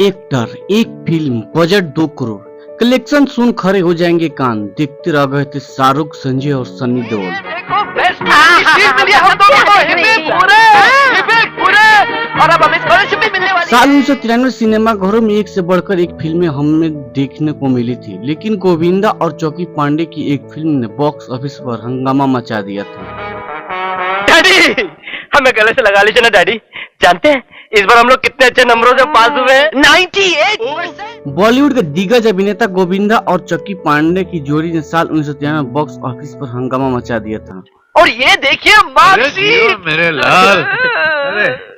Actor, एक film, budget 2 crore, collection सुन खड़े हो जाएंगे कान। देखते रह गए थे शाहरुख, संजय और सन्नी देओल। साल 1993 सिनेमा घरों में एक से बढ़कर एक फिल्में हमें देखने को मिली थी, लेकिन गोविंदा और चौकी पांडे की एक फिल्म ने बॉक्स ऑफिस पर हंगामा मचा दिया था। डैडी, हमें गले से लगा लीजिए ना डैडी। जानते हैं इस बार हम लोग कितने अच्छे नंबरों से पास हुए हैं? 98। बॉलीवुड के दिग्गज अभिनेता गोविंदा और चौकी पांडे की जोड़ी ने साल 1993 में बॉक्स ऑफिस पर हंगामा मचा दिया था। और ये देखिए मार्कशीट मेरे लाल।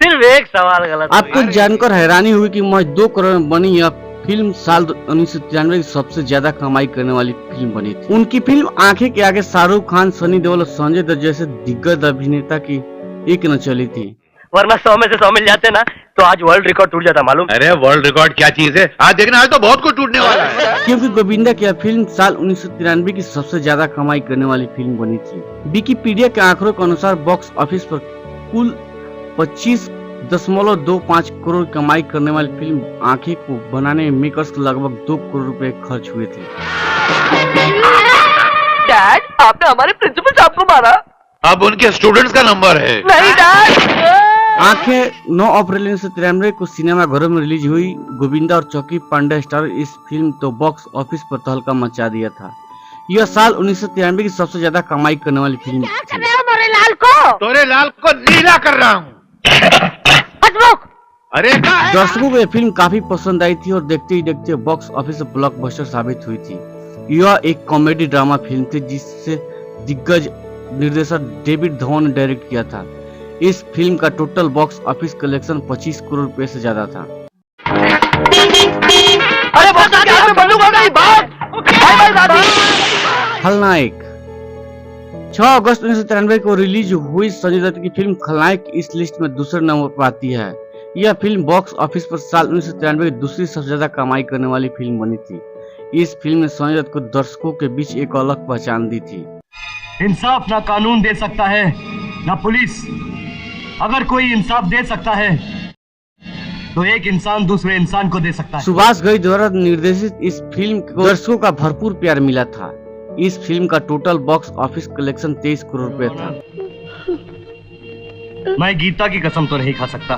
सिर्फ एक सवाल गलत। आपको जानकर हैरानी हुई कि महज 2 करोड़ में बनी यह फिल्म साल 1993 की सबसे ज्यादा कमाई करने वाली फिल्म बनी थी। उनकी फिल्म आंखें के आगे शाहरुख खान, सनी देओल और संजय दत्त जैसे दिग्गज अभिनेता की एक न चली थी। वरना 100 में से 100 मिल जाते ना तो आज वर्ल्ड रिकॉर्ड टूट जाता। मालूम? अरे वर्ल्ड रिकॉर्ड क्या चीज है? आज देखना, आज तो बहुत कुछ टूटने वाला है। क्योंकि गोविंदा की यह फिल्म साल 1993 की सबसे ज्यादा कमाई करने वाली फिल्म बनी थी। विकिपीडिया के आंकड़ों के अनुसार बॉक्स ऑफिस पर कुल 25.25 करोड़ कमाई करने वाली फिल्म आंखें को बनाने में मेकर्स को लगभग 2 करोड़ रुपए खर्च हुए थे। डैड, आपने हमारे प्रिंसिपल साहब को मारा। अब उनके स्टूडेंट्स का नंबर है। नहीं डैड। आंखें 9 अप्रैल 1993 को सिनेमा घरों में रिलीज हुई। गोविंदा और चौकी पांडे स्टार इस फिल्म तो बॉक्स ऑफिस पर तहलका मचा दिया था। यह साल 1993 की सबसे ज्यादा कमाई करने वाली फिल्म थी। तोरे लाल को नीला कर रहा हूँ। अरे दर्शकों को यह फिल्म काफी पसंद आई थी और देखते ही देखते बॉक्स ऑफिस पर ब्लॉकबस्टर साबित हुई थी। यह एक कॉमेडी ड्रामा फिल्म थी जिसे दिग्गज निर्देशक डेविड धवन ने डायरेक्ट किया था। इस फिल्म का total box office collection 25 crore रुपए से ज्यादा था। अरे खलनायक 6 अगस्त 1993 को रिलीज हुई संजय दत्त की फिल्म खलनायक इस लिस्ट में दूसरे नंबर पर आती है। यह फिल्म बॉक्स ऑफिस पर साल 1993 की दूसरी सबसे ज्यादा कमाई करने वाली फिल्म बनी थी। इस फिल्म ने संजय दत्त को दर्शकों के बीच एक अलग पहचान दी थी। इंसाफ ना कानून दे सकता है ना पुलिस। अगर कोई इंसाफ दे सकता है तो एक इंसान दूसरे इंसान को दे सकता है। सुभाष घई द्वारा निर्देशित इस फिल्म को दर्शकों का भरपूर प्यार मिला था। इस फिल्म का total box office collection 23 crore रुपए था। मैं गीता की कसम तो नहीं खा सकता,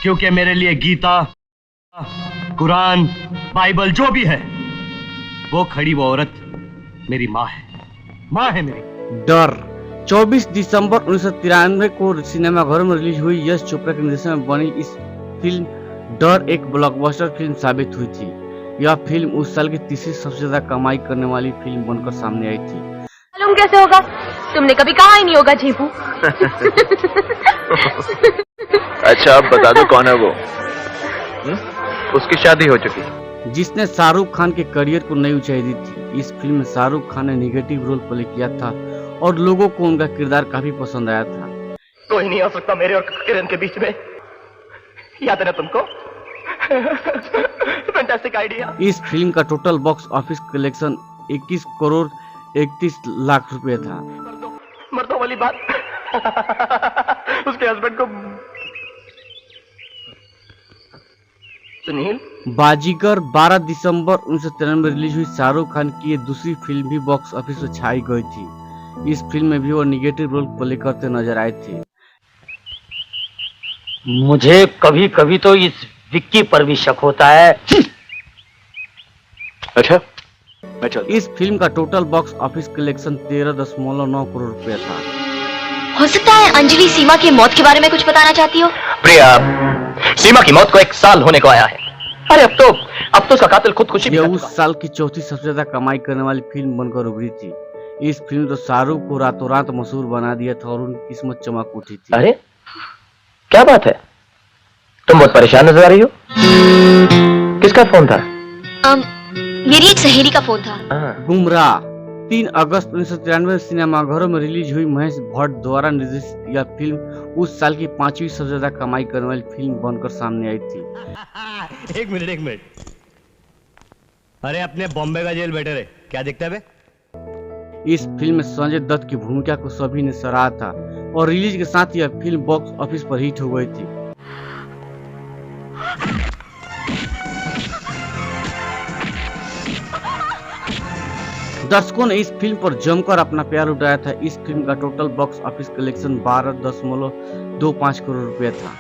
क्योंकि मेरे लिए गीता, कुरान, बाइबल जो भी है वो खड़ी वो औरत मेरी माँ है। माँ है मेरी। डर 24 दिसंबर 1993 को सिनेमा घरों में रिलीज हुई यश चोपड़ा के निर्देशन में बनी इस फिल्म डर एक ब्लॉकबस्टर फिल्म साबित हुई थी। यह फिल्म उस साल की तीसरी सबसे ज्यादा कमाई करने वाली फिल्म बनकर सामने आई थी। मालूम कैसे होगा? तुमने कभी कहा ही नहीं होगा झेपू। अच्छा अब बता दो कौन है वो? उसकी शादी हो चुकी, जिसने शाहरुख खान के करियर को नई ऊंचाई दी थी। इस फिल्म में शाहरुख खान ने निगेटिव रोल प्ले किया था और लोगों को उनका किरदार काफी पसंद आया था। कोई नहीं आ सकता मेरे और किरण के बीच में, याद है ना तुमको? Fantastic idea. इस फिल्म का total box office collection 21 crore 31 lakh रुपए था। मर्दों वाली बात। उसके हस्बैंड को सुनील। बाजीगर 12 दिसंबर 1993 में रिलीज हुई शाहरुख खान की ये दूसरी फिल्म भी बॉक्स ऑफिस पर छाई गई थी। इस फिल्म में भी वो निगेटिव रोल प्ले करते नजर आए थे। मुझे कभी कभी तो इस विक्की पर भी शक होता है। अच्छा मैं चल। इस फिल्म का total box office collection 13.9 crore रुपया था। हो सकता है अंजलि सीमा की मौत के बारे में कुछ बताना चाहती हो? प्रिया, सीमा की मौत को 1 साल होने को आया है। अरे अब तो उसका कातिल खुदकुशी भी यह कर चुका। उस साल की चौथी सबसे ज्यादा कमाई करने वाली फिल्म बनकर उभरी थी। इस फिल्म तो शाहरुख को रातों रात मशहूर बना दिया था और उनकी किस्मत चमक उठी थी। अरे क्या बात है, तुम बहुत परेशान नजर आ रही हो। किसका फोन था? मेरी एक सहेली का फोन था। गुमराह 3 अगस्त 1993 सिनेमा घरों में रिलीज हुई महेश भट्ट द्वारा निर्देशित यह फिल्म उस साल की 5वीं सबसे ज्यादा कमाई करने वाली फिल्म बनकर सामने आई थी। एक मिनट। अरे अपने बॉम्बे का जेल बेटर है, क्या देखता है बे? इस फिल्म में संजय दत्त की भूमिका को सभी ने सराहा था और रिलीज के साथ यह फिल्म बॉक्स ऑफिस पर हिट हो गई थी। दर्शकों ने इस फिल्म पर जमकर अपना प्यार उठाया था। इस फिल्म का total box office collection 12.25 crore रुपए था।